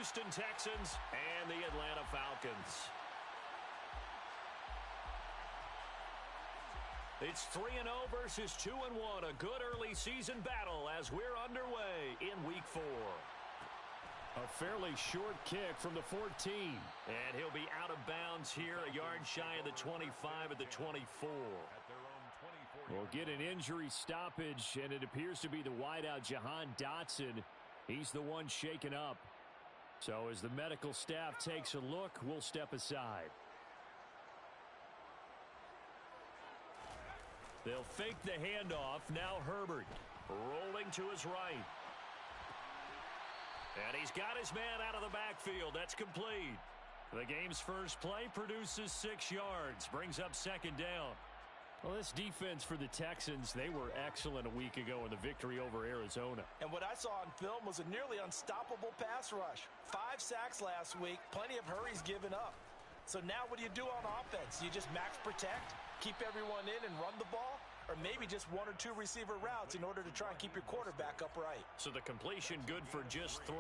Houston Texans and the Atlanta Falcons. It's 3-0 versus 2-1, a good early season battle as we're underway in Week 4. A fairly short kick from the 14. And he'll be out of bounds here, a yard shy of the 25 at the 24. We'll get an injury stoppage, and it appears to be the wideout Jahan Dotson. He's the one shaken up. So as the medical staff takes a look, we'll step aside. They'll fake the handoff. Now Herbert rolling to his right. And he's got his man out of the backfield. That's complete. The game's first play produces 6 yards. Brings up second down. Well, this defense for the Texans, they were excellent a week ago in the victory over Arizona. And what I saw on film was a nearly unstoppable pass rush. 5 sacks last week, plenty of hurries given up. So now what do you do on offense? You just max protect, keep everyone in and run the ball? Or maybe just 1 or 2 receiver routes in order to try and keep your quarterback upright. So the completion good for just 3.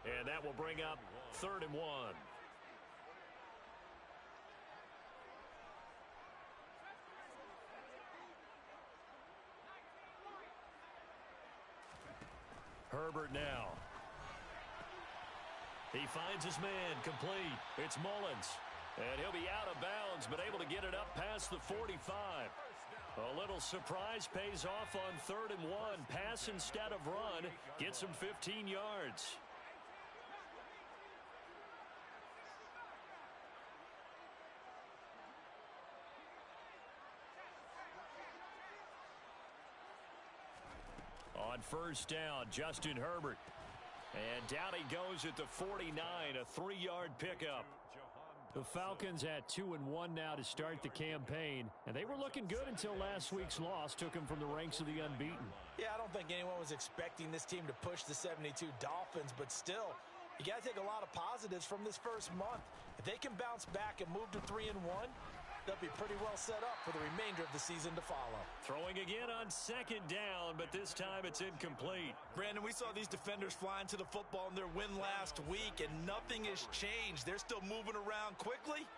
And that will bring up 3rd and 1. Herbert now. He finds his man, complete. It's Mullins. And he'll be out of bounds, but able to get it up past the 45. A little surprise pays off on 3rd and 1. Pass instead of run. Gets him 15 yards. On first down, Justin Herbert. And down he goes at the 49, a 3-yard pickup. The Falcons at 2-1 now to start the campaign, and they were looking good until last week's loss took them from the ranks of the unbeaten. Yeah, I don't think anyone was expecting this team to push the 72 Dolphins, but still, you got to take a lot of positives from this first month. If they can bounce back and move to 3-1, they'll be pretty well set up for the remainder of the season to follow. Throwing again on second down, but this time it's incomplete. Brandon, we saw these defenders flying to the football in their win last week, and nothing has changed. They're still moving around quickly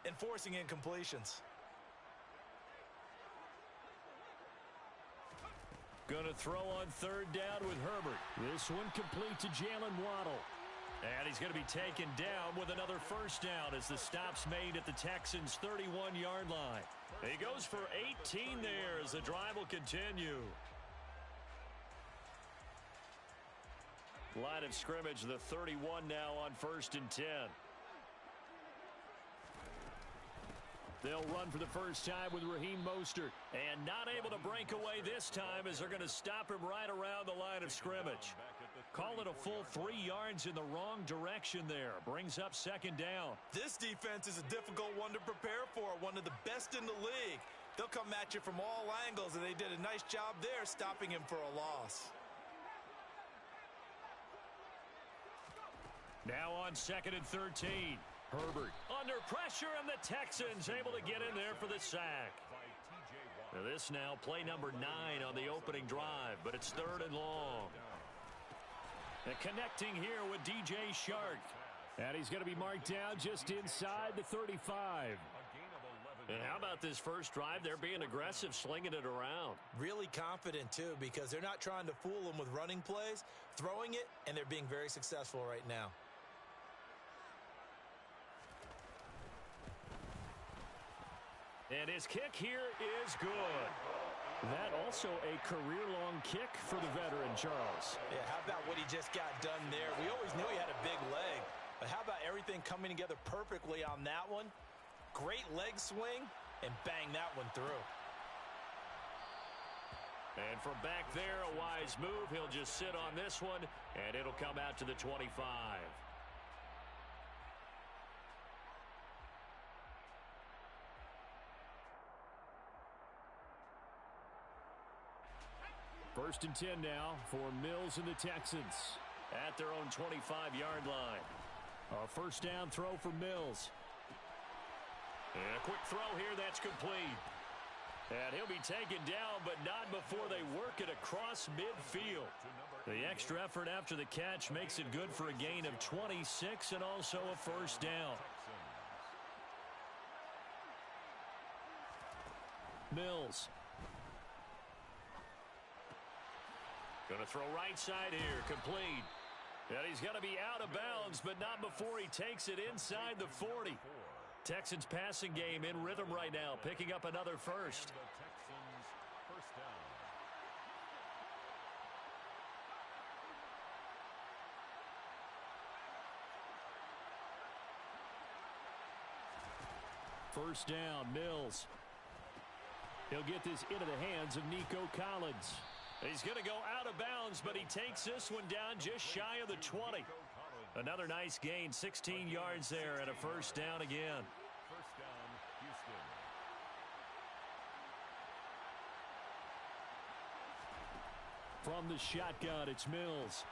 and forcing incompletions. Gonna throw on 3rd down with Herbert. This one complete to Jalen Waddle. And he's going to be taken down with another first down as the stop's made at the Texans' 31-yard line. He goes for 18 there as the drive will continue. Line of scrimmage, the 31 now on 1st and 10. They'll run for the first time with Raheem Mostert. And not able to break away this time as they're going to stop him right around the line of scrimmage. Call it a full 3 yards in the wrong direction there. Brings up second down. This defense is a difficult one to prepare for, one of the best in the league. They'll come at you from all angles, and they did a nice job there stopping him for a loss. Now on 2nd and 13. Herbert under pressure, and the Texans able to get in there for the sack. Now this now play number 9 on the opening drive, but it's 3rd and long. And connecting here with DJ Shark. And he's going to be marked down just inside the 35. And how about this first drive? They're being aggressive, slinging it around. Really confident, too, because they're not trying to fool them with running plays, throwing it, and they're being very successful right now. And his kick here is good. That also a career-long kick for the veteran, Charles. Yeah, how about what he just got done there? We always knew he had a big leg, but how about everything coming together perfectly on that one? Great leg swing, and bang that one through. And from back there, a wise move. He'll just sit on this one, and it'll come out to the 25. First and 10 now for Mills and the Texans. At their own 25-yard line. A first down throw for Mills. And a quick throw here, that's complete. And he'll be taken down, but not before they work it across midfield. The extra effort after the catch makes it good for a gain of 26 and also a first down. Mills. Going to throw right side here, complete. And he's going to be out of bounds, but not before he takes it inside the 40. Texans passing game in rhythm right now, picking up another first. First down, Mills. He'll get this into the hands of Nico Collins. He's going to go out of bounds, but he takes this one down just shy of the 20. Another nice gain, 16 yards there, and a first down again. First down, Houston. From the shotgun, it's Mills.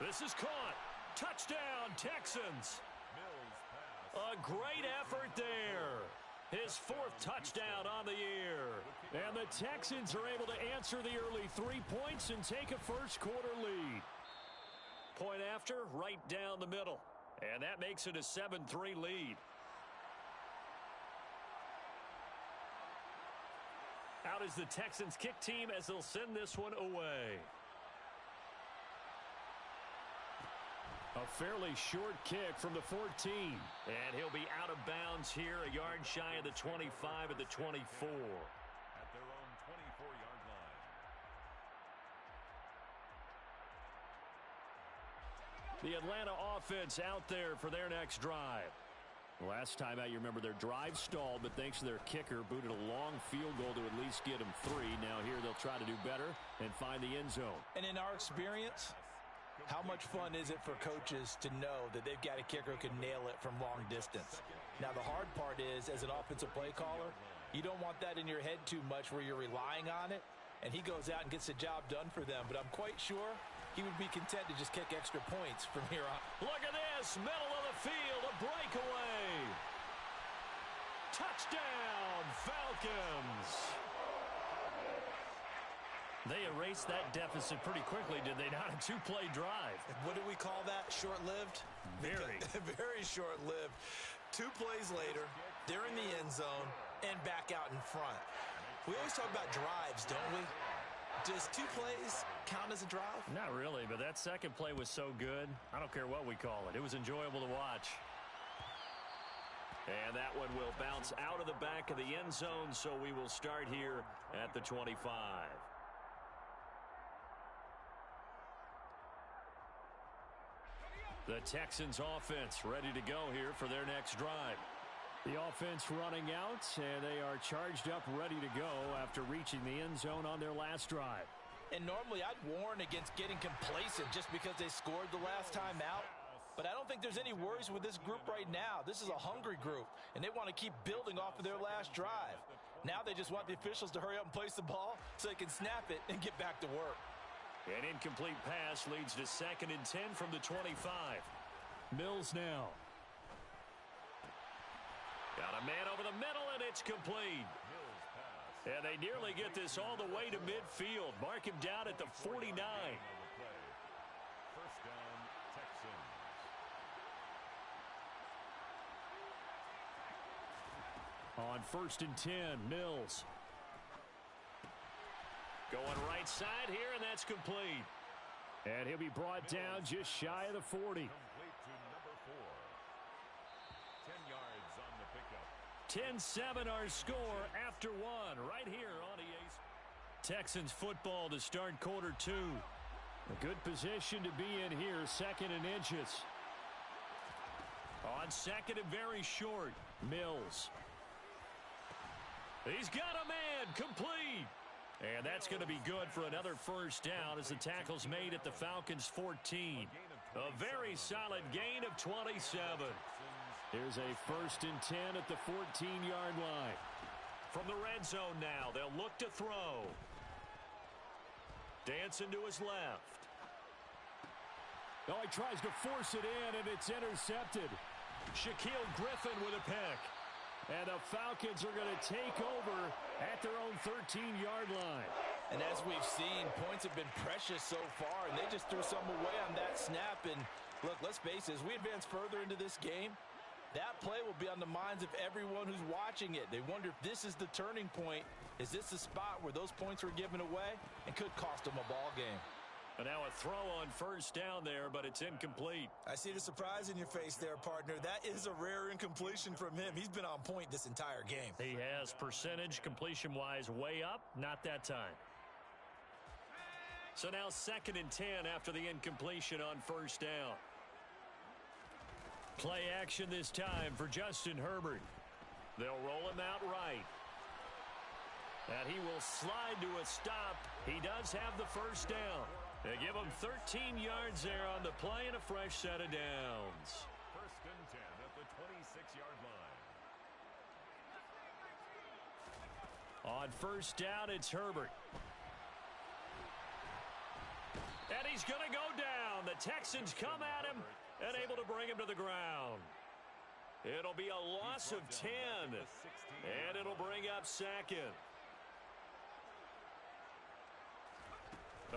This is caught. Touchdown, Texans. Mills pass. A great effort there. His fourth touchdown on the year. And the Texans are able to answer the early 3 points and take a first quarter lead. Point after, right down the middle. And that makes it a 7-3 lead. Out is the Texans kick team as they'll send this one away. A fairly short kick from the 14. And he'll be out of bounds here, a yard shy of the 25 at the 24. At their own 24-yard line. The Atlanta offense out there for their next drive. Last time out, you remember their drive stalled, but thanks to their kicker, booted a long field goal to at least get them 3. Now here they'll try to do better and find the end zone. And in our experience, how much fun is it for coaches to know that they've got a kicker who can nail it from long distance? Now, the hard part is, as an offensive play caller, you don't want that in your head too much where you're relying on it, and he goes out and gets the job done for them. But I'm quite sure he would be content to just kick extra points from here on. Look at this, middle of the field, a breakaway. Touchdown, Falcons. They erased that deficit pretty quickly, did they not? A two-play drive. What do we call that? Short-lived? Very. Very short-lived. 2 plays later, they're in the end zone and back out in front. We always talk about drives, don't we? Does 2 plays count as a drive? Not really, but that second play was so good. I don't care what we call it. It was enjoyable to watch. And that one will bounce out of the back of the end zone, so we will start here at the 25. The Texans offense ready to go here for their next drive. The offense running out, and they are charged up, ready to go after reaching the end zone on their last drive. And normally I'd warn against getting complacent just because they scored the last time out. But I don't think there's any worries with this group right now. This is a hungry group, and they want to keep building off of their last drive. Now they just want the officials to hurry up and place the ball so they can snap it and get back to work. An incomplete pass leads to 2nd and 10 from the 25. Mills now. Got a man over the middle, and it's complete. And they nearly get this all the way to midfield. Mark him down at the 49. First down, Texans. On 1st and 10, Mills. Going right side here, and that's complete. And he'll be brought down just shy of the 40. Complete to number 4. 10 yards on the pickup. 10-7 our score after 1 right here on EA. Texans football to start quarter 2. A good position to be in here, 2nd and inches. On 2nd and very short, Mills. He's got a man, complete. And that's going to be good for another first down as the tackle's made at the Falcons' 14. A very solid gain of 27. Here's a 1st and 10 at the 14-yard line. From the red zone now, they'll look to throw. Dancing to his left. Oh, he tries to force it in, and it's intercepted. Shaquille Griffin with a pick. And the Falcons are going to take over at their own 13-yard line. And as we've seen, points have been precious so far, and they just threw some away on that snap. And look, let's face it, as we advance further into this game, that play will be on the minds of everyone who's watching it. They wonder if this is the turning point. Is this the spot where those points were given away and could cost them a ball game? And now a throw on first down there, but it's incomplete. I see the surprise in your face there, partner. That is a rare incompletion from him. He's been on point this entire game. He has percentage completion-wise way up, not that time. So now 2nd and 10 after the incompletion on first down. Play action this time for Justin Herbert. They'll roll him out right. And he will slide to a stop. He does have the first down. They give him 13 yards there on the play and a fresh set of downs. 1st and 10 at the 26-yard line. On first down, it's Herbert. And he's going to go down. The Texans come at him and able to bring him to the ground. It'll be a loss of 10, and it'll bring up 2nd.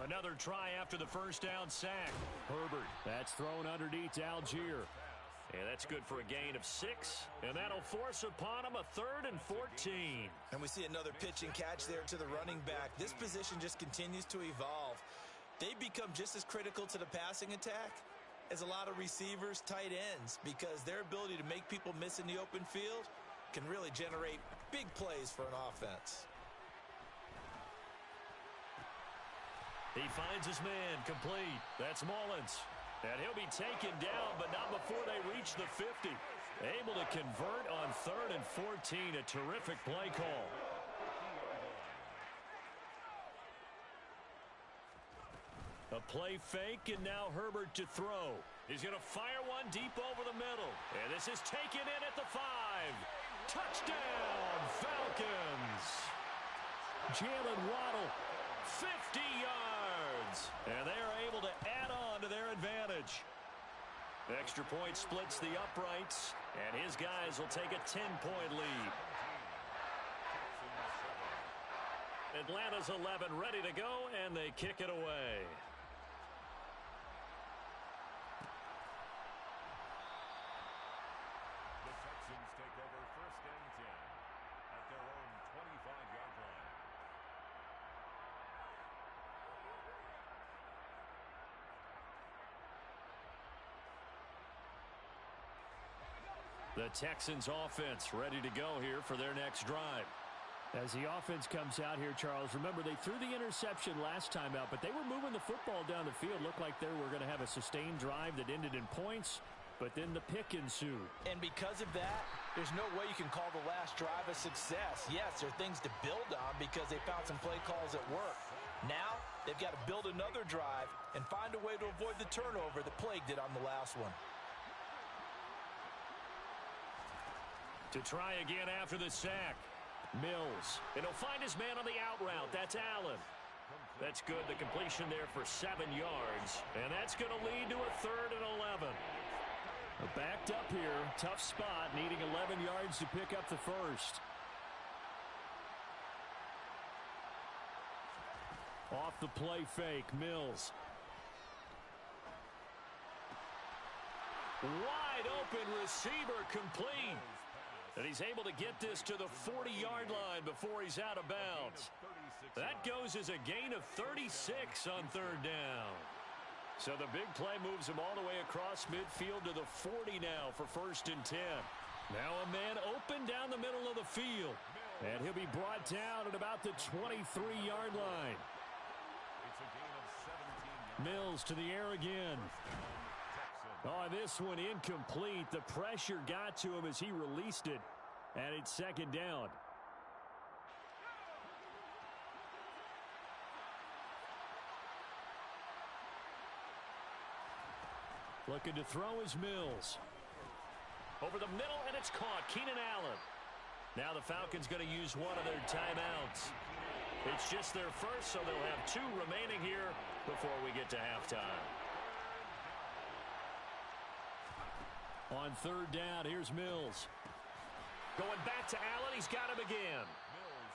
Another try after the first down sack. Herbert, that's thrown underneath to Algier. And that's good for a gain of 6, and that'll force upon him a 3rd and 14. And we see another pitch and catch there to the running back. This position just continues to evolve. They become just as critical to the passing attack as a lot of receivers, tight ends, because their ability to make people miss in the open field can really generate big plays for an offense. He finds his man complete. That's Mullins. And he'll be taken down, but not before they reach the 50. Able to convert on 3rd and 14. A terrific play call. A play fake, and now Herbert to throw. He's going to fire one deep over the middle. And this is taken in at the 5. Touchdown, Falcons. Jalen Waddle. 50 yards. And they are able to add on to their advantage. Extra point splits the uprights, and his guys will take a 10-point lead. Atlanta's 11 ready to go, and they kick it away. The Texans take over 1st and 10 at their own 25-yard line. The Texans offense ready to go here for their next drive. As the offense comes out here, Charles, remember they threw the interception last time out, but they were moving the football down the field. Looked like they were going to have a sustained drive that ended in points, but then the pick ensued. And because of that, there's no way you can call the last drive a success. Yes, there are things to build on because they found some play calls at work. Now, they've got to build another drive and find a way to avoid the turnover that plagued it on the last one. To try again after the sack. Mills. And he'll find his man on the out route. That's Allen. That's good. The completion there for 7 yards. And that's going to lead to a 3rd and 11. Backed up here. Tough spot. Needing 11 yards to pick up the first. Off the play fake. Mills. Wide open receiver complete. And he's able to get this to the 40-yard line before he's out of bounds. That goes as a gain of 36 on 3rd down. So the big play moves him all the way across midfield to the 40 now for 1st and 10. Now a man open down the middle of the field. And he'll be brought down at about the 23-yard line. It's a gain of 17 yards. Mills to the air again. Oh, this one incomplete. The pressure got to him as he released it. And it's 2nd down. Looking to throw is Mills. Over the middle, and it's caught. Keenan Allen. Now the Falcons going to use one of their timeouts. It's just their first, so they'll have 2 remaining here before we get to halftime. On 3rd down, here's Mills. Going back to Allen. He's got him again.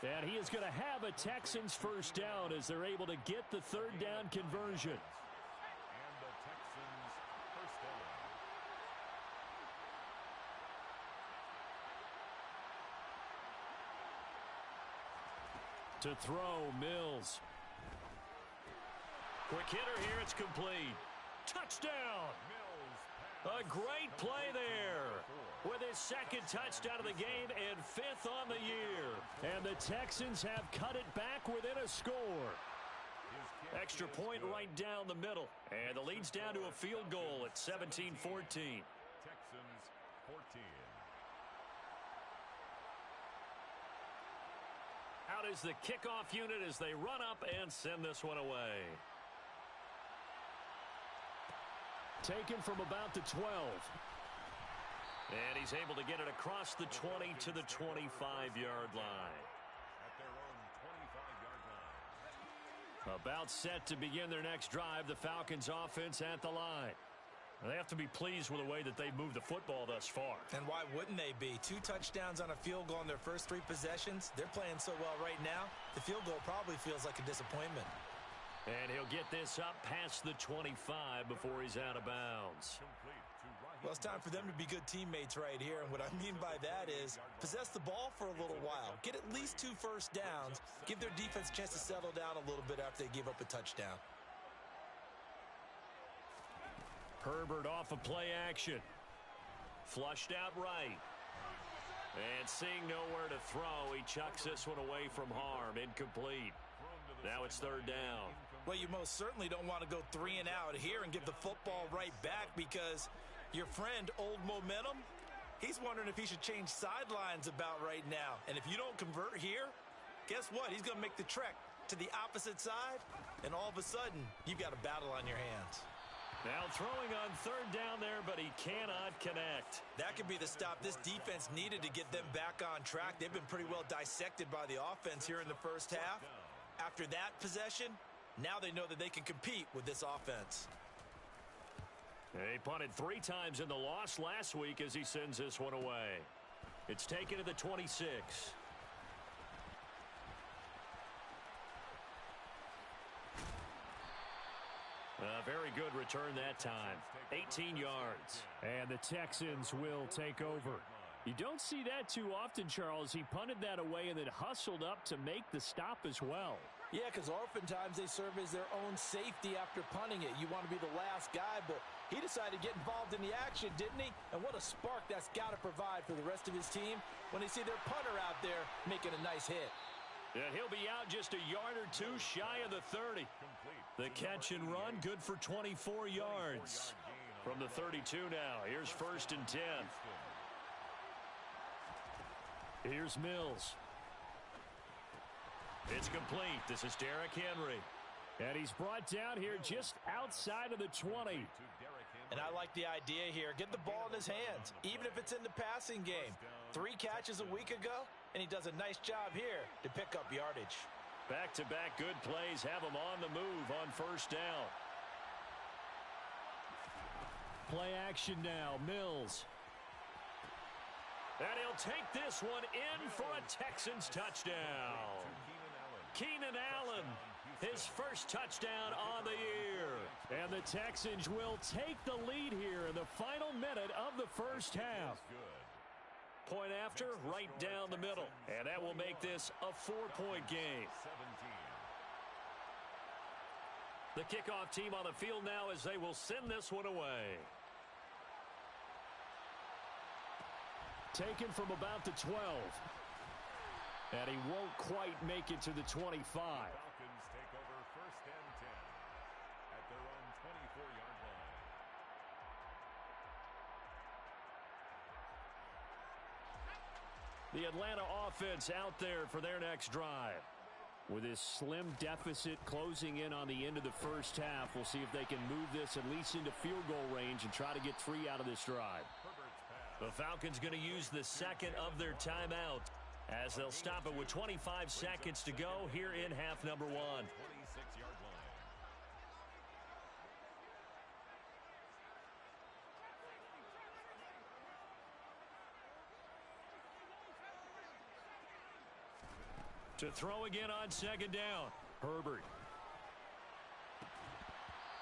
And he is going to have a Texans first down as they're able to get the third down conversion. And the Texans first down. To throw, Mills. Quick hitter here. It's complete. Touchdown. A great play there with his second touchdown of the game and 5th on the year. And the Texans have cut it back within a score. Extra point right down the middle. And the lead's down to a field goal at 17-14. Texans 14. Out is the kickoff unit as they run up and send this one away. Taken from about the 12. And he's able to get it across the 20 to the 25-yard line. At their own 25-yard line. About set to begin their next drive, the Falcons offense at the line. They have to be pleased with the way that they've moved the football thus far. And why wouldn't they be? 2 touchdowns on a field goal in their first 3 possessions. They're playing so well right now, the field goal probably feels like a disappointment. And he'll get this up past the 25 before he's out of bounds. Well, it's time for them to be good teammates right here. And what I mean by that is possess the ball for a little while. Get at least 2 first downs. Give their defense a chance to settle down a little bit after they give up a touchdown. Herbert off of play action. Flushed out right. And seeing nowhere to throw, he chucks this one away from harm. Incomplete. Now it's 3rd down. Well, you most certainly don't want to go 3 and out here and give the football right back because your friend, Old Momentum, he's wondering if he should change sidelines about right now. And if you don't convert here, guess what? He's going to make the trek to the opposite side, and all of a sudden, you've got a battle on your hands. Now throwing on 3rd down there, but he cannot connect. That could be the stop this defense needed to get them back on track. They've been pretty well dissected by the offense here in the first half. After that possession, now they know that they can compete with this offense. He punted 3 times in the loss last week as he sends this one away. It's taken to the 26. A very good return that time. 18 yards. And the Texans will take over. You don't see that too often, Charles. He punted that away and then hustled up to make the stop as well. Yeah, because oftentimes they serve as their own safety after punting it. You want to be the last guy, but he decided to get involved in the action, didn't he? And what a spark that's got to provide for the rest of his team when they see their punter out there making a nice hit. And he'll be out just a yard or 2 shy of the 30. The catch and run, good for 24 yards. From the 32 now, here's 1st and 10. Here's Mills. It's complete. This is Derrick Henry. And he's brought down here just outside of the 20. And I like the idea here. Get the ball in his hands, even if it's in the passing game. 3 catches a week ago, and he does a nice job here to pick up yardage. Back-to-back good plays have him on the move on 1st down. Play action now. Mills. And he'll take this one in for a Texans touchdown. Keenan Allen, his first touchdown on the year. And the Texans will take the lead here in the final minute of the first half. Point after, right down the middle. And that will make this a 4-point game. The kickoff team on the field now as they will send this one away. Taken from about the 12. And he won't quite make it to the 25. Falcons take over 1st and 10 at their own 24-yard line. The Atlanta offense out there for their next drive. With this slim deficit closing in on the end of the first half, we'll see if they can move this at least into field goal range and try to get 3 out of this drive. The Falcons going to use the second of their timeout as they'll stop it with 25 seconds to go here in half number 1. 26-yard line. To throw again on second down. Herbert.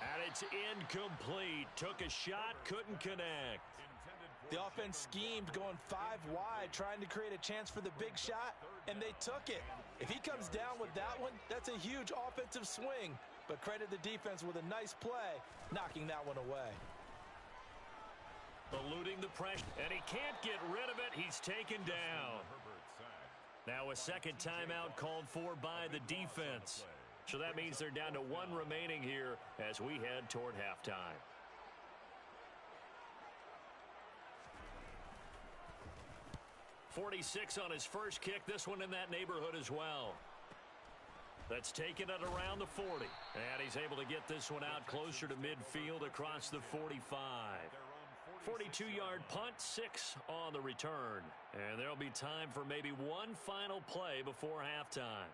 And it's incomplete. Took a shot, couldn't connect. The offense schemed going 5 wide, trying to create a chance for the big shot, and they took it. If he comes down with that one, that's a huge offensive swing. But credit the defense with a nice play, knocking that one away. Eluding the pressure, and he can't get rid of it. He's taken down. Now a second timeout called for by the defense. So that means they're down to 1 remaining here as we head toward halftime. .46 on his first kick. This one in that neighborhood as well. That's taken it around the 40. And he's able to get this one out closer to midfield across the 45. 42-yard punt, 6 on the return. And there'll be time for maybe one final play before halftime.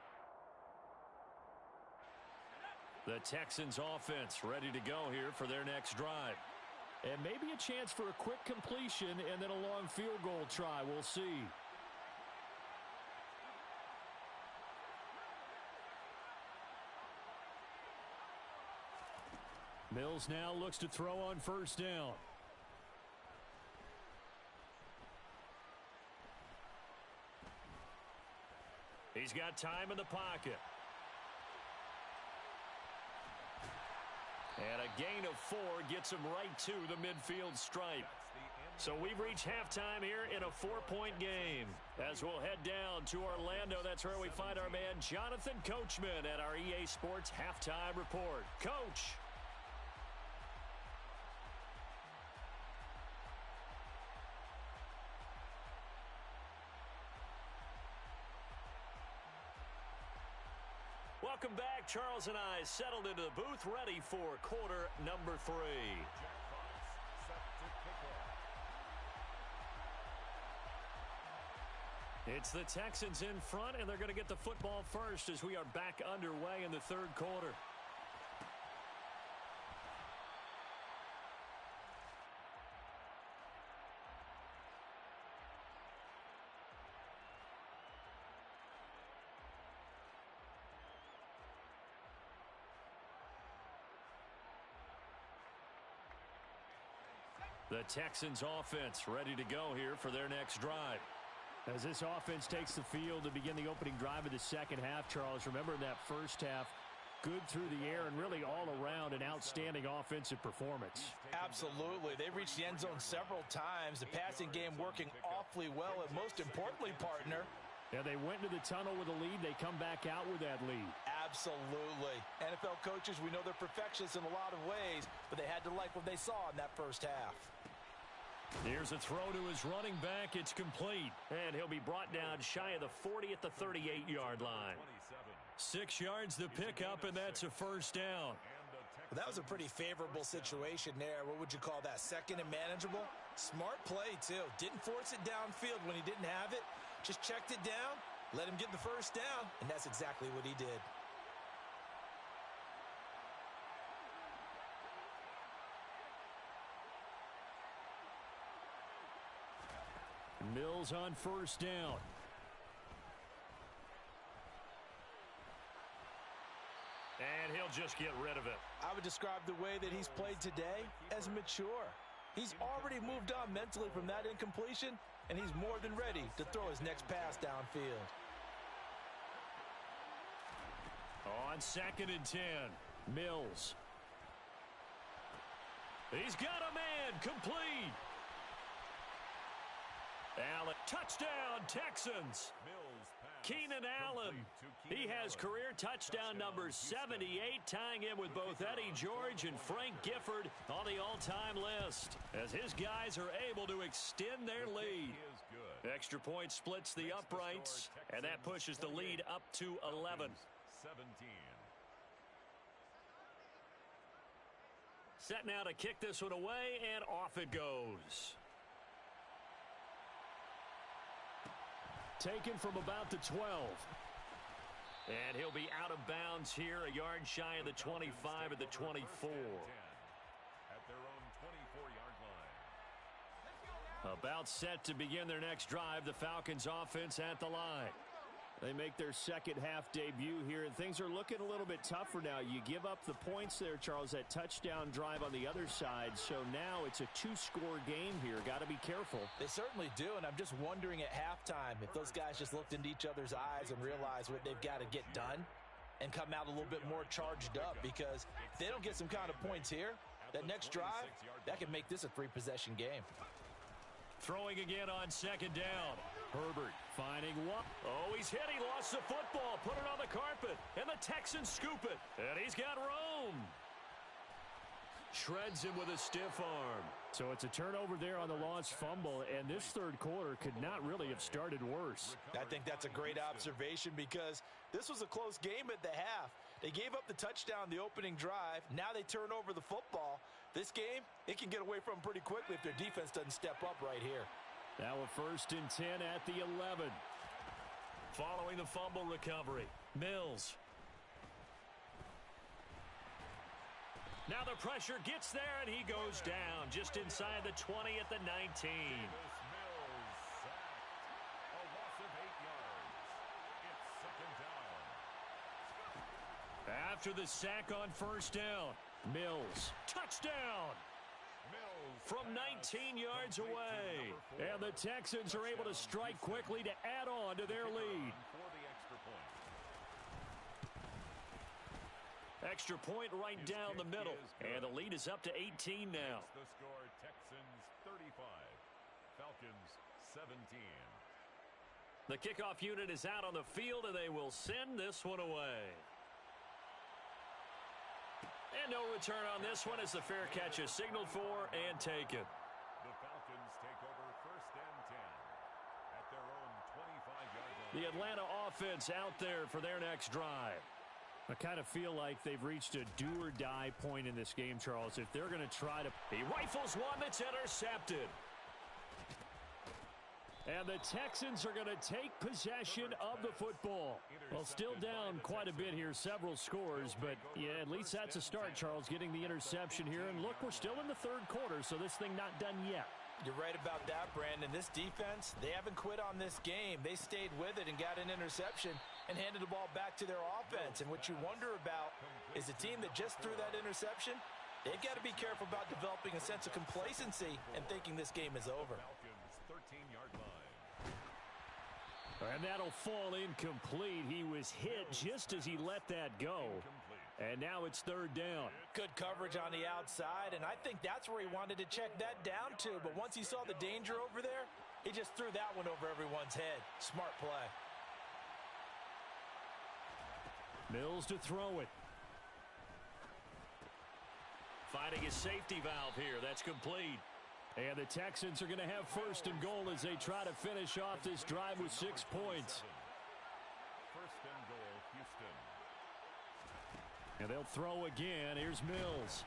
The Texans offense ready to go here for their next drive. And maybe a chance for a quick completion and then a long field goal try. We'll see. Mills now looks to throw on first down. He's got time in the pocket. And a gain of 4 gets him right to the midfield stripe. So we've reached halftime here in a 4-point game. As we'll head down to Orlando, that's where we find our man Jonathan Coachman at our EA Sports Halftime Report. Coach. Welcome back. Charles and I settled into the booth, ready for quarter number 3. It's the Texans in front, and they're going to get the football first as we are back underway in the third quarter. The Texans offense ready to go here for their next drive. As this offense takes the field to begin the opening drive of the second half, Charles, remember in that first half, good through the air and really all around an outstanding offensive performance. Absolutely. They reached the end zone several times. The passing game working awfully well, and most importantly, partner. Yeah, they went into the tunnel with a lead. They come back out with that lead. Absolutely. NFL coaches, we know they're perfectionists in a lot of ways, but they had to like what they saw in that first half. Here's a throw to his running back. It's complete. And he'll be brought down shy of the 40 at the 38-yard line. 6 yards the pickup, and that's a first down. Well, that was a pretty favorable situation there. What would you call that? Second and manageable? Smart play, too. Didn't force it downfield when he didn't have it. Just checked it down, let him get the first down, and that's exactly what he did. Mills on first down. And he'll just get rid of it. I would describe the way that he's played today as mature. He's already moved on mentally from that incompletion, and he's more than ready to throw his next pass downfield. On 2nd and 10, Mills. He's got a man, complete. Allen, touchdown, Texans. Keenan Allen, he has career touchdown number 78, tying in with both Eddie George and Frank Gifford on the all-time list, as his guys are able to extend their lead. Extra point splits the uprights, and that pushes the lead up to 11. 17. Set now to kick this one away, and off it goes. Taken from about the 12. And he'll be out of bounds here, a yard shy of the 25 at the 24. At their own 24-yard line. About set to begin their next drive, the Falcons offense at the line. They make their second half debut here, and things are looking a little bit tougher now. You give up the points there, Charles, that touchdown drive on the other side. So now it's a two-score game here. Got to be careful. They certainly do, and I'm just wondering at halftime if those guys just looked into each other's eyes and realized what they've got to get done and come out a little bit more charged up, because if they don't get some kind of points here, that next drive, that can make this a three-possession game. Throwing again on second down. Herbert finding one. Oh, he's hit. He lost the football. Put it on the carpet. And the Texans scoop it. And he's got room. Shreds him with a stiff arm. So it's a turnover there on the lost fumble, and this third quarter could not really have started worse. I think that's a great observation, because this was a close game at the half. They gave up the touchdown the opening drive. Now they turn over the football. This game, it can get away from them pretty quickly if their defense doesn't step up right here. Now a 1st and 10 at the 11. Following the fumble recovery, Mills. Now the pressure gets there, and he goes down just inside the 20 at the 19. After the sack on first down, Mills, touchdown! From 19 yards away. And the Texans are able to strike quickly to add on to their lead. Extra point right down the middle. And the lead is up to 18 now. The score, Texans 35, Falcons 17. The kickoff unit is out on the field, and they will send this one away. And no return on this one as the fair catch is signaled for and taken. The Falcons take over 1st and 10 at their own 25-yard line. The Atlanta offense out there for their next drive. I kind of feel like they've reached a do-or-die point in this game, Charles. If they're going to try to... He rifles one that's intercepted. And the Texans are going to take possession of the football. Well, still down quite a bit here, several scores, but yeah, at least that's a start, Charles, getting the interception here. And look, we're still in the third quarter, so this thing not done yet. You're right about that, Brandon. This defense, they haven't quit on this game. They stayed with it and got an interception and handed the ball back to their offense. And what you wonder about is a team that just threw that interception, they've got to be careful about developing a sense of complacency and thinking this game is over. Falcons 13-yard line. And that'll fall incomplete. He was hit just as he let that go. And now it's third down. Good coverage on the outside, and I think that's where he wanted to check that down to. But once he saw the danger over there, he just threw that one over everyone's head. Smart play. Mills to throw it. Finding his safety valve here. That's complete. And the Texans are going to have 1st and goal as they try to finish off this drive with 6 points. 1st and goal, Houston. And they'll throw again. Here's Mills.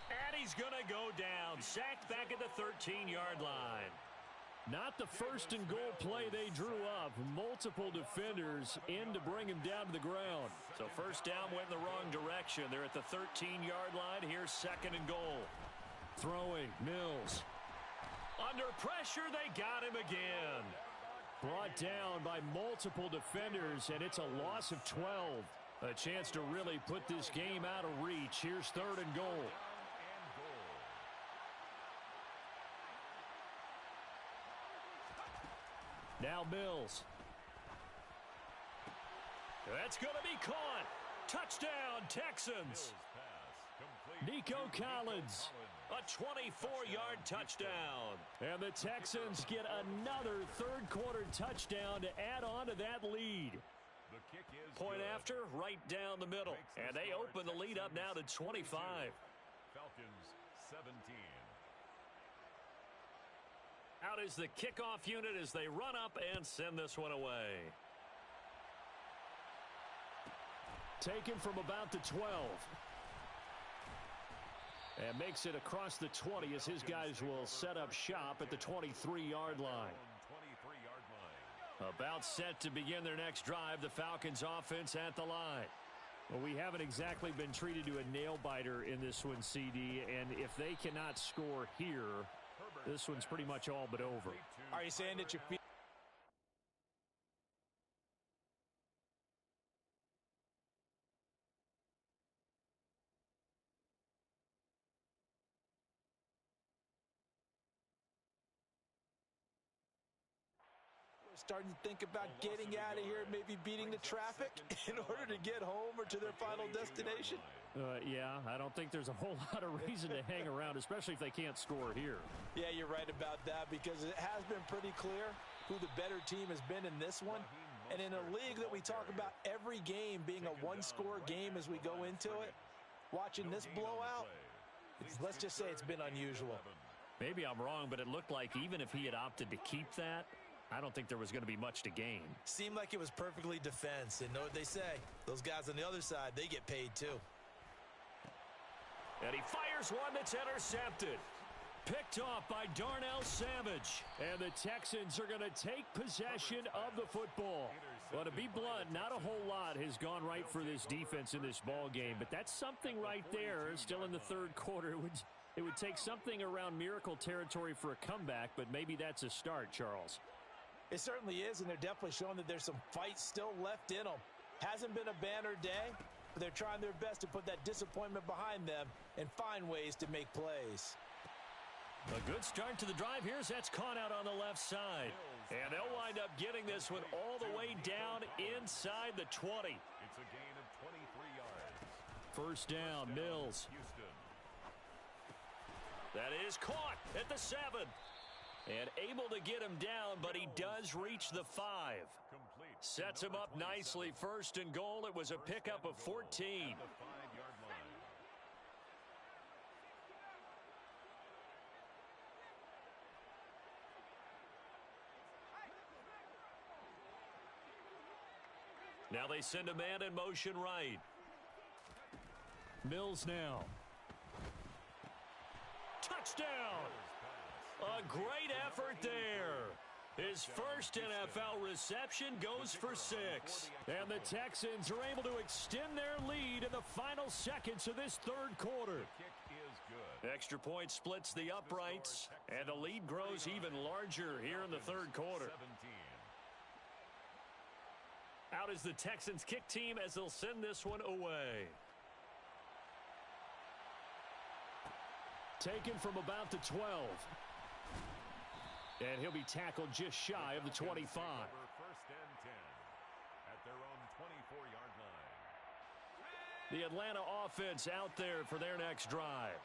And he's going to go down. Sacked back at the 13-yard line. Not the 1st and goal play they drew up. Multiple defenders in to bring him down to the ground. So first down went in the wrong direction. They're at the 13-yard line. Here's 2nd and goal. Throwing, Mills. Under pressure, they got him again. Brought down by multiple defenders, and it's a loss of 12. A chance to really put this game out of reach. Here's 3rd and goal. Now Mills. That's going to be caught. Touchdown, Texans. Nico Collins. A 24-yard touchdown. And the Texans get another third-quarter touchdown to add on to that lead. Point after, right down the middle. And they open the lead up now to 25. Falcons 17. Out is the kickoff unit as they run up and send this one away. Taken from about the 12. And makes it across the 20 as his guys will set up shop at the 23-yard line. About set to begin their next drive, the Falcons offense at the line. Well, we haven't exactly been treated to a nail-biter in this one, CD, and if they cannot score here, this one's pretty much all but over. Are you saying that you feel starting to think about getting out of here, maybe beating the traffic in order to get home or to their final destination? Yeah, I don't think there's a whole lot of reason to hang around, especially if they can't score here. Yeah, you're right about that, because it has been pretty clear who the better team has been in this one. And in a league that we talk about every game being a one-score game as we go into it, watching this blowout, let's just say it's been unusual. Maybe I'm wrong, but it looked like even if he had opted to keep that, I don't think there was going to be much to gain. Seemed like it was perfectly defense. And know what they say? Those guys on the other side, they get paid too. And he fires one that's intercepted. Picked off by Darnell Savage. And the Texans are going to take possession of the football. Well, to be blunt, not a whole lot has gone right for this defense in this ball game, but that's something right there. Still in the third quarter, it would take something around miracle territory for a comeback, but maybe that's a start, Charles. It certainly is, and they're definitely showing that there's some fight still left in them. Hasn't been a banner day, but they're trying their best to put that disappointment behind them and find ways to make plays. A good start to the drive. Here's that's caught out on the left side. And they'll wind up getting this one all the way down inside the 20. It's a gain of 23 yards. First down, Mills. Houston. That is caught at the 7. And able to get him down, but he does reach the 5. Complete. Sets him up nicely. First and goal. It was a pickup of 14. The 5-yard line. Now they send a man in motion right. Mills now. Touchdown! A great effort there. His first NFL reception goes for 6. And the Texans are able to extend their lead in the final seconds of this third quarter. Kick is good. Extra point splits the uprights, and the lead grows even larger here in the third quarter. 17. Out is the Texans kick team as they'll send this one away. Taken from about the 12. And he'll be tackled just shy of the 25. First and 10 at their own 24-yard line. The Atlanta offense out there for their next drive.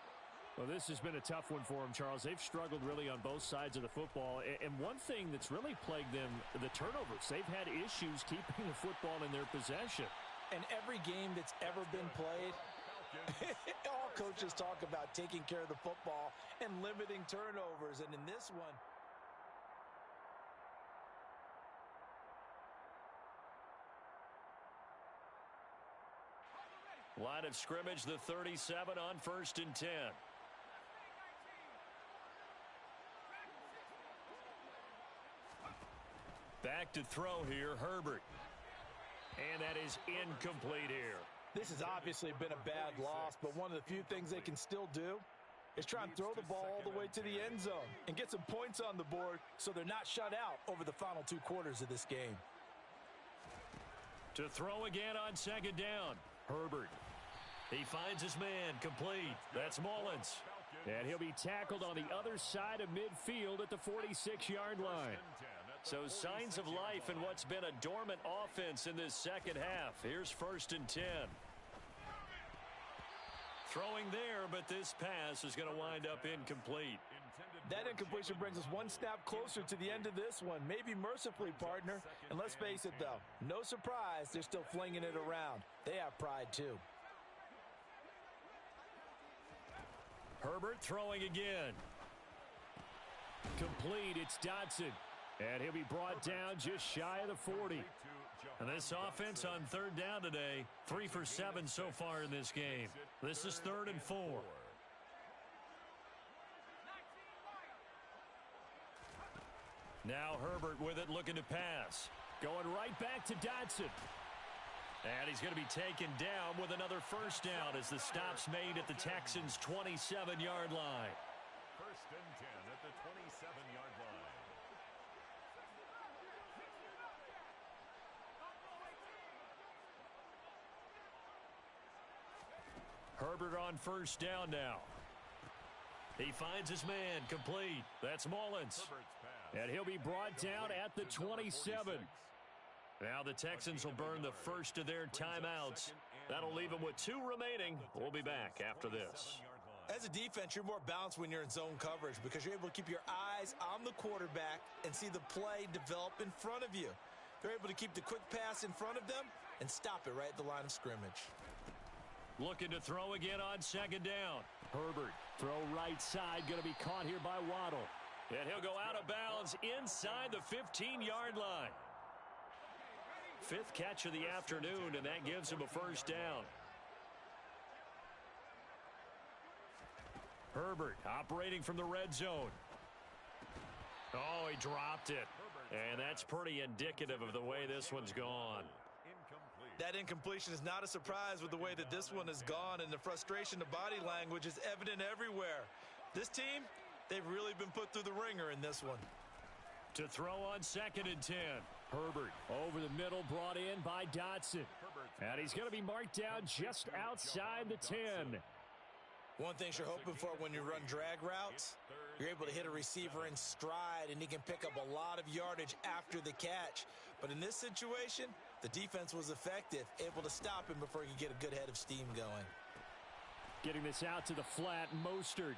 Well, this has been a tough one for them, Charles. They've struggled really on both sides of the football. And one thing that's really plagued them, the turnovers. They've had issues keeping the football in their possession. And every game that's ever been played, all coaches talk about taking care of the football and limiting turnovers. And in this one, line of scrimmage, the 37 on first and 10. Back to throw here, Herbert. And that is incomplete here. this has obviously been a bad loss, but one of the few things they can still do is try and throw the ball all the way to the end zone and get some points on the board so they're not shut out over the final 2 quarters of this game. To throw again on second down, Herbert. He finds his man, complete. That's Mullins. And he'll be tackled on the other side of midfield at the 46-yard line. So signs of life in what's been a dormant offense in this second half. Here's first and 10. Throwing there, but this pass is going to wind up incomplete. That incompletion brings us one snap closer to the end of this one. Maybe mercifully, partner. And let's face it, though, no surprise, they're still flinging it around. They have pride, too. Herbert throwing again. Complete, it's Dotson. And he'll be brought down just shy of the 40. And this offense on third down today, 3 for 7 so far in this game. This is 3rd and 4. Now Herbert with it, looking to pass. Going right back to Dotson. And he's going to be taken down with another first down as the stop's made at the Texans' 27-yard line. First and 10 at the 27-yard line. Herbert on first down now. He finds his man, complete. That's Mullins. Herbert's pass And he'll be brought down at the 27. Now the Texans will burn the first of their timeouts. That'll leave them with 2 remaining. We'll be back after this. As a defense, you're more balanced when you're in zone coverage because you're able to keep your eyes on the quarterback and see the play develop in front of you. They're able to keep the quick pass in front of them and stop it right at the line of scrimmage. Looking to throw again on second down. Herbert, throw right side, going to be caught here by Waddle. And he'll go out of bounds inside the 15-yard line. 5th catch of the afternoon, and that gives him a first down. Herbert operating from the red zone. Oh, he dropped it. And that's pretty indicative of the way this one's gone. That incompletion is not a surprise with the way that this one has gone, and the frustration of body language is evident everywhere. This team, they've really been put through the ringer in this one. To throw on 2nd and 10. Herbert over the middle, brought in by Dotson. And he's going to be marked down just outside the 10. One thing you're hoping for when you run drag routes, you're able to hit a receiver in stride, and he can pick up a lot of yardage after the catch. But in this situation, the defense was effective, able to stop him before he could get a good head of steam going. Getting this out to the flat, Mostert.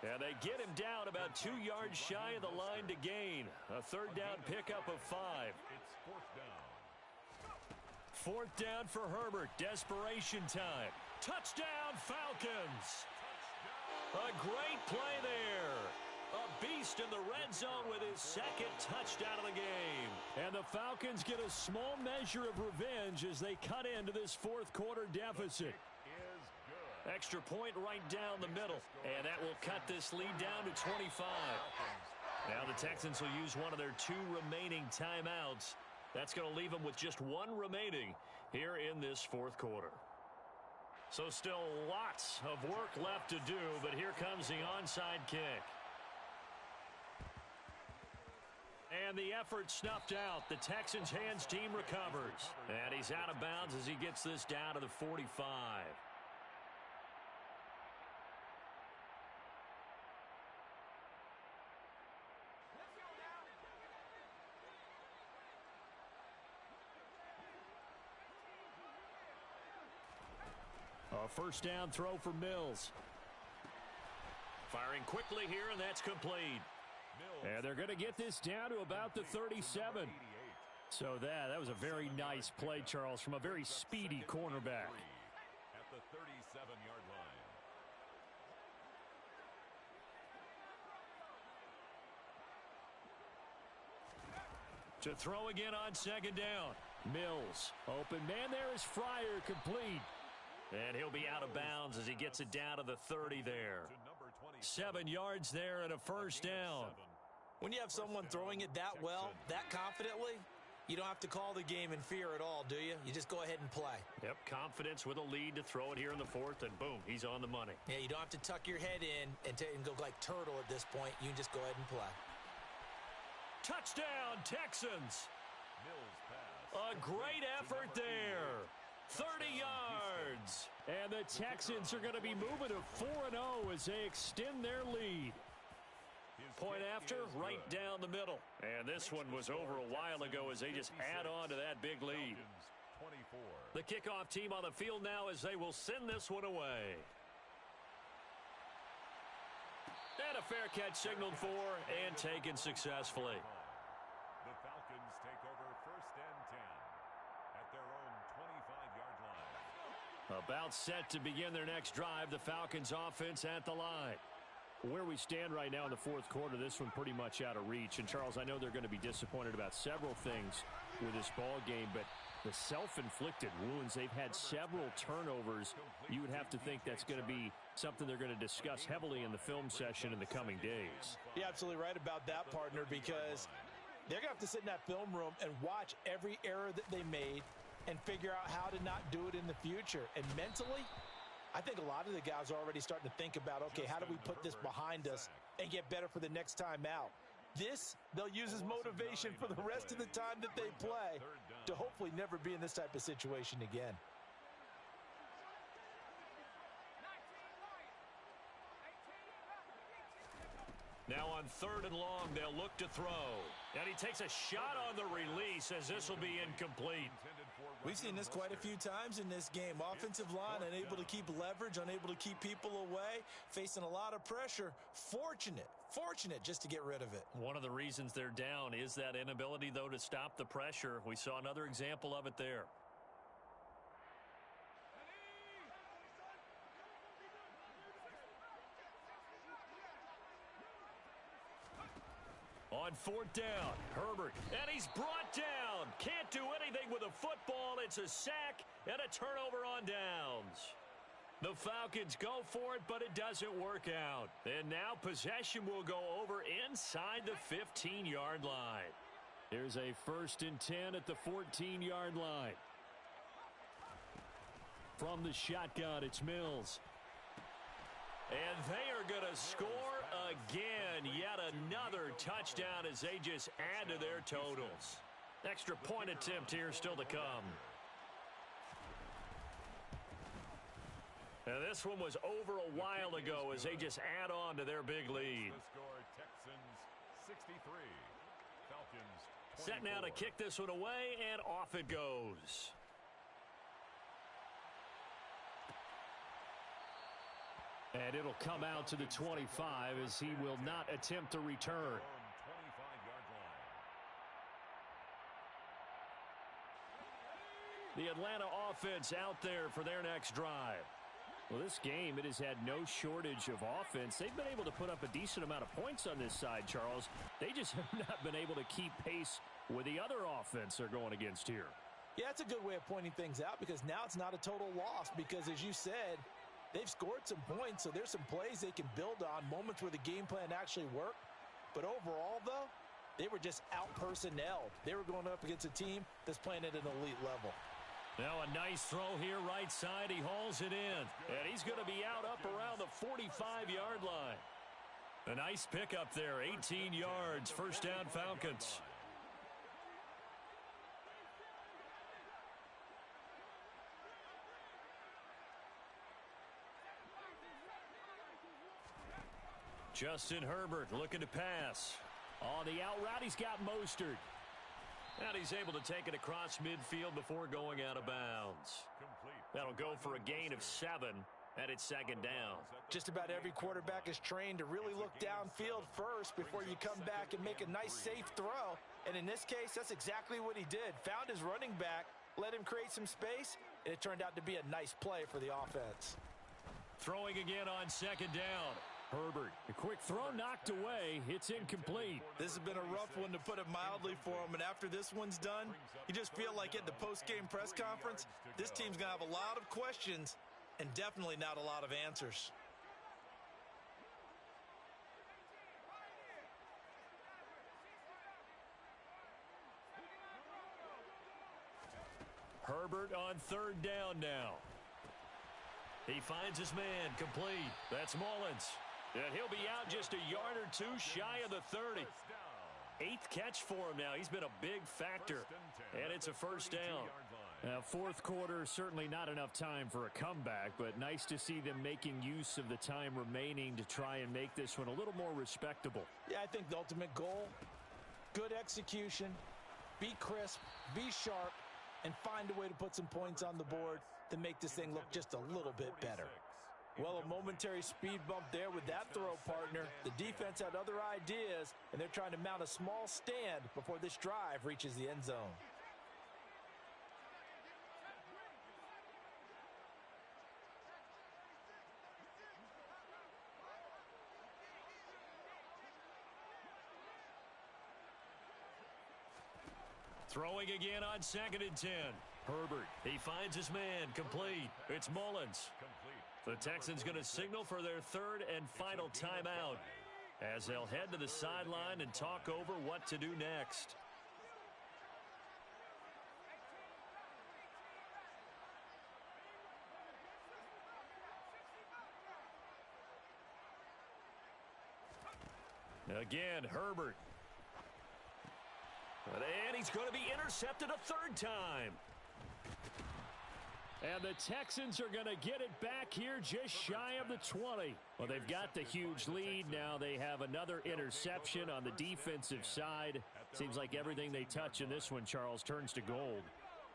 And they get him down about 2 yards shy of the line to gain. A 3rd down pickup of 5. It's 4th down. 4th down for Herbert. Desperation time. Touchdown, Falcons. A great play there. A beast in the red zone with his 2nd touchdown of the game. And the Falcons get a small measure of revenge as they cut into this 4th quarter deficit. Extra point right down the middle. And that will cut this lead down to 25. Now the Texans will use one of their 2 remaining timeouts. That's going to leave them with just 1 remaining here in this 4th quarter. So still lots of work left to do, but here comes the onside kick. And the effort snuffed out. The Texans' hands team recovers. And he's out of bounds as he gets this down to the 45. A first down throw for Mills. Firing quickly here, and that's complete. And they're going to get this down to about the 37. So that was a very nice play, Charles, from a very speedy cornerback. At the 37-yard line. To throw again on 2nd down. Mills, open man there is Fryer, complete. And he'll be out of bounds as he gets it down to the 30 there. 7 yards there and a first down. When you have someone throwing it that well, that confidently, you don't have to call the game in fear at all, do you? You just go ahead and play. Yep, confidence with a lead to throw it here in the 4th, and boom, he's on the money. Yeah, you don't have to tuck your head in and go like turtle at this point. You can just go ahead and play. Touchdown, Texans! A great effort there. 30 yards. And the Texans are going to be moving to 4-0 as they extend their lead. Point after, right down the middle. And this one was over a while ago as they just add on to that big lead. The kickoff team on the field now as they will send this one away. And a fair catch signaled for and taken successfully. The Falcons take over 1st and 10 at their own 25-yard line. About set to begin their next drive. The Falcons offense at the line. Where we stand right now in the 4th quarter, this one pretty much out of reach. And, Charles, I know they're going to be disappointed about several things with this ball game, but the self-inflicted wounds, they've had several turnovers. You would have to think that's going to be something they're going to discuss heavily in the film session in the coming days. You're absolutely right about that, partner, because they're going to have to sit in that film room and watch every error that they made and figure out how to not do it in the future. And mentally, I think a lot of the guys are already starting to think about, okay, how do we put this behind us and get better for the next time out? This, they'll use as motivation for the rest of the time that they play to hopefully never be in this type of situation again. Now on 3rd and long. They'll look to throw. And he takes a shot on the release as this will be incomplete. We've seen this quite a few times in this game. Offensive line unable to keep leverage, unable to keep people away, facing a lot of pressure. Fortunate just to get rid of it. One of the reasons they're down is that inability, though, to stop the pressure. We saw another example of it there. On 4th down, Herbert, and he's brought down. Can't do anything with a football. It's a sack and a turnover on downs. The Falcons go for it, but it doesn't work out. And now possession will go over inside the 15-yard line. Here's a 1st and 10 at the 14-yard line. From the shotgun, it's Mills. And they are going to score again. Yet another touchdown as they just add to their totals. Extra point attempt here still to come. And this one was over a while ago as they just add on to their big lead. The score, Texans 63, Falcons 24. Set now to kick this one away, and off it goes. And it'll come out to the 25 as he will not attempt to return. 25-yard line. The Atlanta offense out there for their next drive. Well, this game, it has had no shortage of offense. They've been able to put up a decent amount of points on this side, Charles. They just have not been able to keep pace with the other offense they're going against here. Yeah, that's a good way of pointing things out because now it's not a total loss because, as you said, they've scored some points, so there's some plays they can build on, moments where the game plan actually worked. But overall, though, they were just out-personnel. They were going up against a team that's playing at an elite level. Now a nice throw here right side. He hauls it in. And he's going to be out up around the 45-yard line. A nice pickup there. 18 yards. First down, Falcons. Justin Herbert looking to pass. On the out route, he's got Mostert. And he's able to take it across midfield before going out of bounds. That'll go for a gain of 7, and it's 2nd down. Just about every quarterback is trained to really look downfield first before you come back and make a nice, safe throw. And in this case, that's exactly what he did. Found his running back, let him create some space, and it turned out to be a nice play for the offense. Throwing again on 2nd down. Herbert, a quick throw knocked away. It's incomplete. This has been a rough one, to put it mildly, for him. And after this one's done, you just feel like at the post-game press conference, this team's going to have a lot of questions and definitely not a lot of answers. Herbert on 3rd down now. He finds his man complete. That's Mullins. And he'll be out just a yard or two shy of the 30. 8th catch for him now. He's been a big factor. And it's a first down. Now, 4th quarter, certainly not enough time for a comeback, but nice to see them making use of the time remaining to try and make this one a little more respectable. Yeah, I think the ultimate goal, good execution, be crisp, be sharp, and find a way to put some points on the board to make this thing look just a little bit better. Well, a momentary speed bump there with that throw, partner. The defense had other ideas, and they're trying to mount a small stand before this drive reaches the end zone. Throwing again on 2nd and 10. Herbert, he finds his man complete. It's Mullins. The Texans going to signal for their 3rd and final timeout as they'll head to the sideline and talk over what to do next. Again, Herbert. And he's going to be intercepted a 3rd time. And the Texans are going to get it back here just shy of the 20. Well, they've got the huge lead. Now they have another interception on the defensive side. Seems like everything they touch in this one, Charles, turns to gold.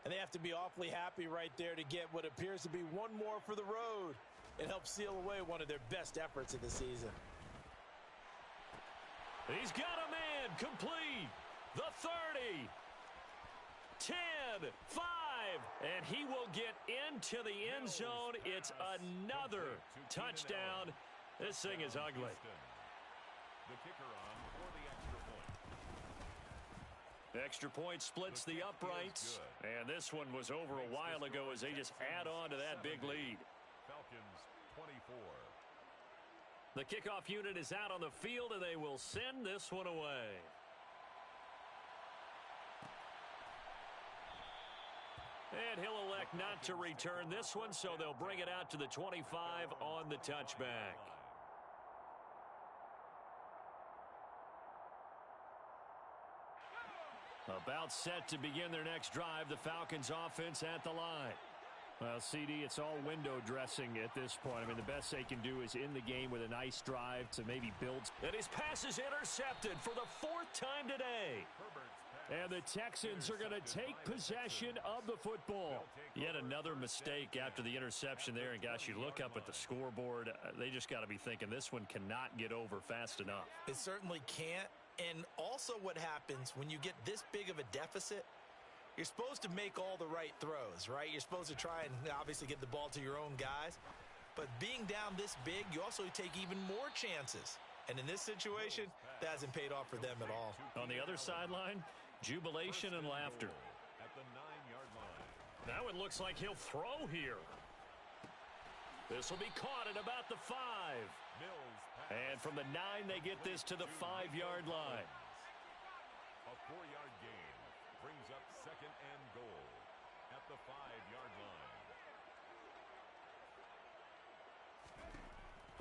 And they have to be awfully happy right there to get what appears to be one more for the road. It helps seal away one of their best efforts of the season. He's got a man complete. The 30. 10, 5, and he will get into the end zone. It's another touchdown. This thing is ugly. The kicker on for the extra point. Extra point splits the uprights, and this one was over a while ago as they just add on to that big lead. Falcons 24. The kickoff unit is out on the field, and they will send this one away. And he'll elect not to return this one, so they'll bring it out to the 25 on the touchback. About set to begin their next drive, the Falcons offense at the line. Well, CD, it's all window dressing at this point. I mean, the best they can do is in the game with a nice drive to maybe build. And his pass is intercepted for the 4th time today. And the Texans are going to take possession of the football. Yet another mistake after the interception there. And, gosh, you look up at the scoreboard. They just got to be thinking this one cannot get over fast enough. It certainly can't. And also what happens when you get this big of a deficit, you're supposed to make all the right throws, right? You're supposed to try and obviously get the ball to your own guys. But being down this big, you also take even more chances. And in this situation, that hasn't paid off for them at all. On the other sideline, jubilation and laughter. At the 9-yard line. Now it looks like he'll throw here. This will be caught at about the 5. Mills pass. And from the 9, they get this to the 5-yard line. A 4-yard gain brings up 2nd and goal at the 5-yard line.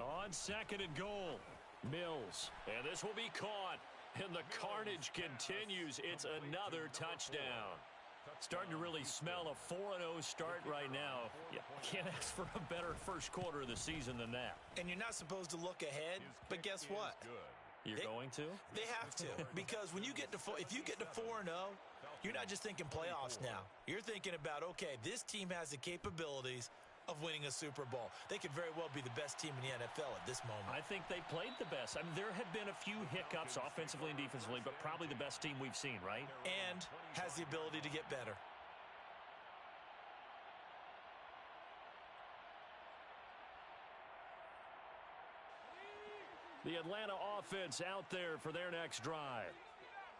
On 2nd and goal, Mills. And this will be caught. And the carnage continues. It's another touchdown. Starting to really smell a 4-0 start right now. You can't ask for a better first quarter of the season than that. And you're not supposed to look ahead, but guess what? You're going to? They have to, because when you get to if you get to 4-0, you're not just thinking playoffs now. You're thinking about, okay, this team has the capabilities of winning a Super Bowl. They could very well be the best team in the NFL at this moment. I think they played the best. I mean, there have been a few hiccups offensively and defensively, but probably the best team we've seen, right? And has the ability to get better. The Atlanta offense out there for their next drive.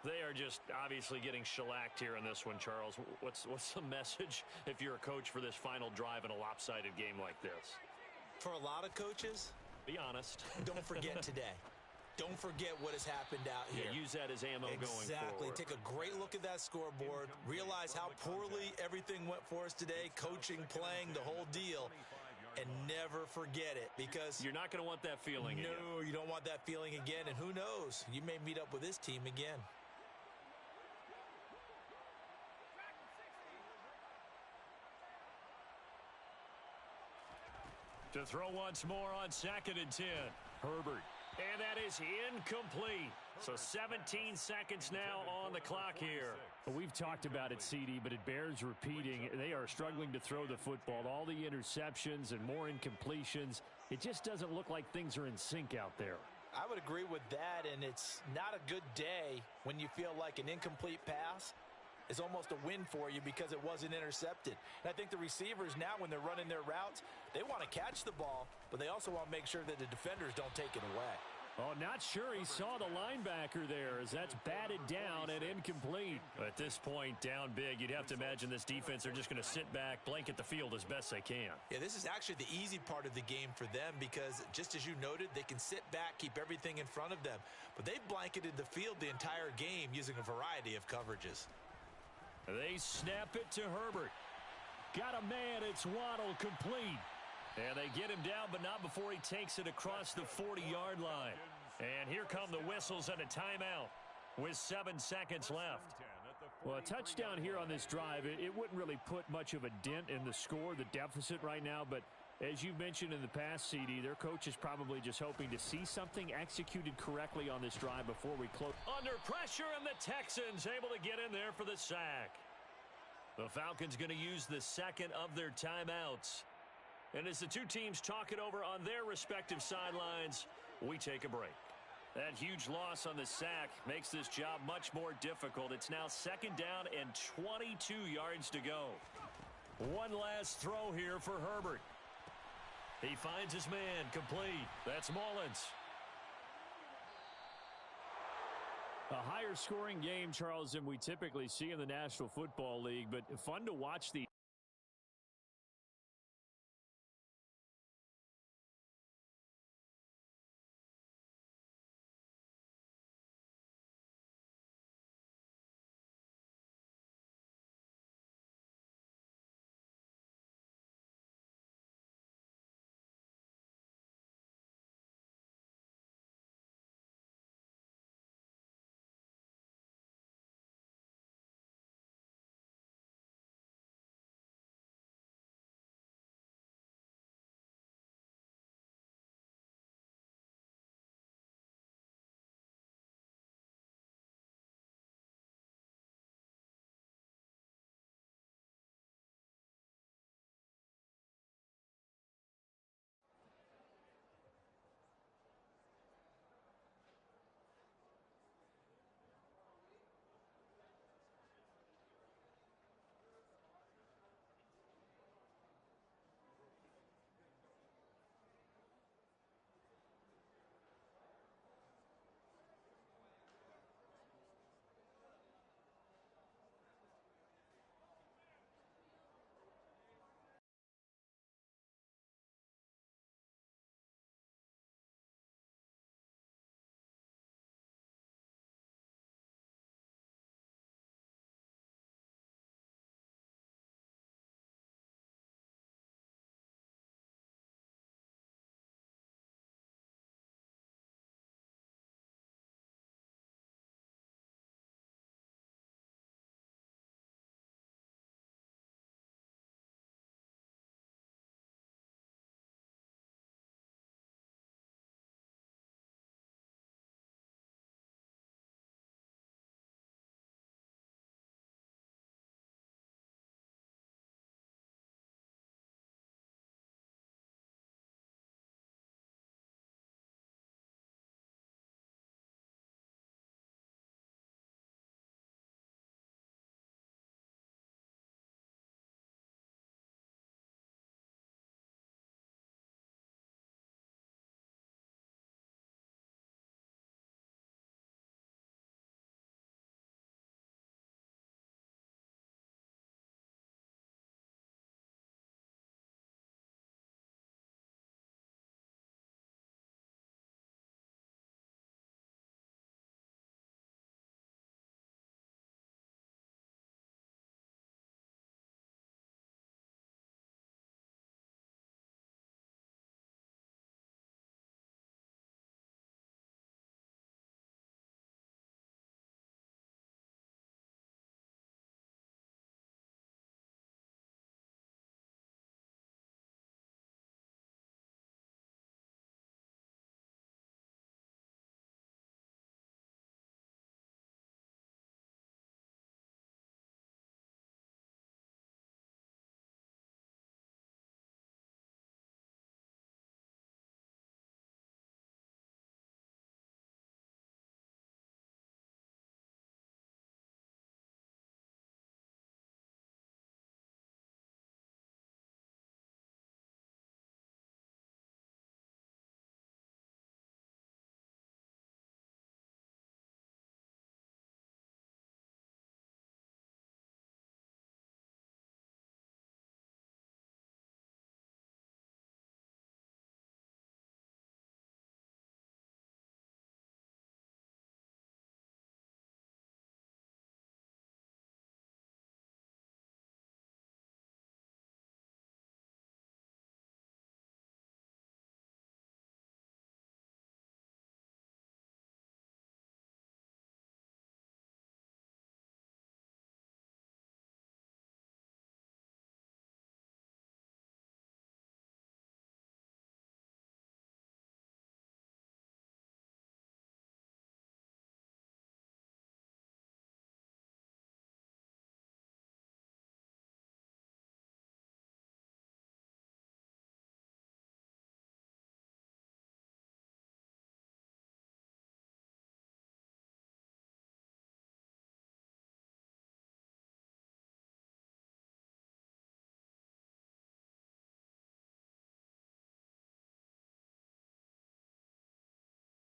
They are just obviously getting shellacked here in this one, Charles. What's the message if you're a coach for this final drive in a lopsided game like this? For a lot of coaches, be honest. Don't forget today. Don't forget what has happened out here. Yeah, use that as ammo going forward. Exactly. Take a great look at that scoreboard. Realize how poorly everything went for us today. Coaching, playing, the whole deal. And never forget it, because you're not going to want that feeling again. No, you don't want that feeling again. And who knows? You may meet up with this team again. To throw once more on 2nd and 10. Herbert. And that is incomplete. So 17 seconds now on the clock here. Well, we've talked about it, CD, but it bears repeating. They are struggling to throw the football. All the interceptions and more incompletions. It just doesn't look like things are in sync out there. I would agree with that, and it's not a good day when you feel like an incomplete pass is almost a win for you because it wasn't intercepted. And I think the receivers now, when they're running their routes, they want to catch the ball, but they also want to make sure that the defenders don't take it away. Oh, not sure he saw the linebacker there as that's batted down and incomplete. At this point, down big, you'd have to imagine this defense are just going to sit back, blanket the field as best they can. Yeah, this is actually the easy part of the game for them because, just as you noted, they can sit back, keep everything in front of them. But they've blanketed the field the entire game using a variety of coverages. They snap it to Herbert. Got a man, it's Waddle, complete. And they get him down, but not before he takes it across the 40-yard line. And here come the whistles and a timeout with 7 seconds left. Well, a touchdown here on this drive, it wouldn't really put much of a dent in the score, the deficit right now. But as you mentioned in the past, CD, their coach is probably just hoping to see something executed correctly on this drive before we close. Under pressure, and the Texans able to get in there for the sack. The Falcons going to use the second of their timeouts. And as the two teams talk it over on their respective sidelines, we take a break. That huge loss on the sack makes this job much more difficult. It's now second down and 22 yards to go. One last throw here for Herbert. He finds his man complete. That's Mullins. A higher scoring game, Charles, than we typically see in the National Football League, but fun to watch the